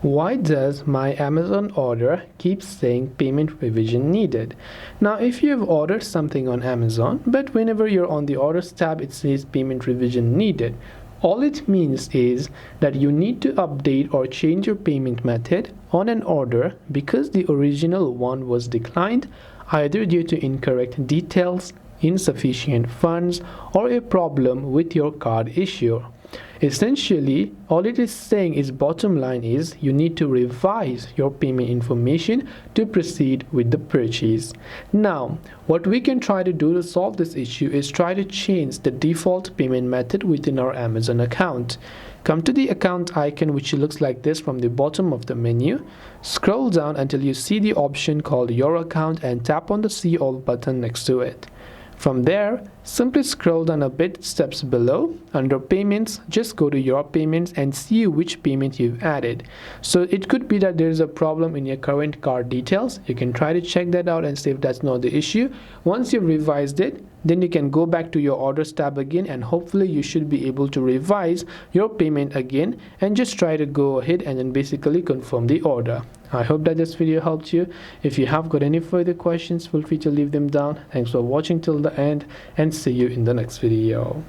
Why does my Amazon order keep saying payment revision needed? Now, if you have ordered something on Amazon, but whenever you're on the orders tab, it says payment revision needed. All it means is that you need to update or change your payment method on an order because the original one was declined, either due to incorrect details, insufficient funds, or a problem with your card issuer. Essentially, all it is saying is bottom line is you need to revise your payment information to proceed with the purchase. Now, what we can try to do to solve this issue is try to change the default payment method within our Amazon account. Come to the account icon, which looks like this from the bottom of the menu. Scroll down until you see the option called Your Account and tap on the See All button next to it. From there, simply scroll down a bit steps below. Under payments, just go to your payments and see which payment you've added. So it could be that there is a problem in your current card details. You can try to check that out and see if that's not the issue. Once you've revised it, then you can go back to your orders tab again, and hopefully you should be able to revise your payment again and just try to go ahead and then basically confirm the order. I hope that this video helped you. If you have got any further questions, feel free to leave them down. Thanks for watching till the end and see you in the next video.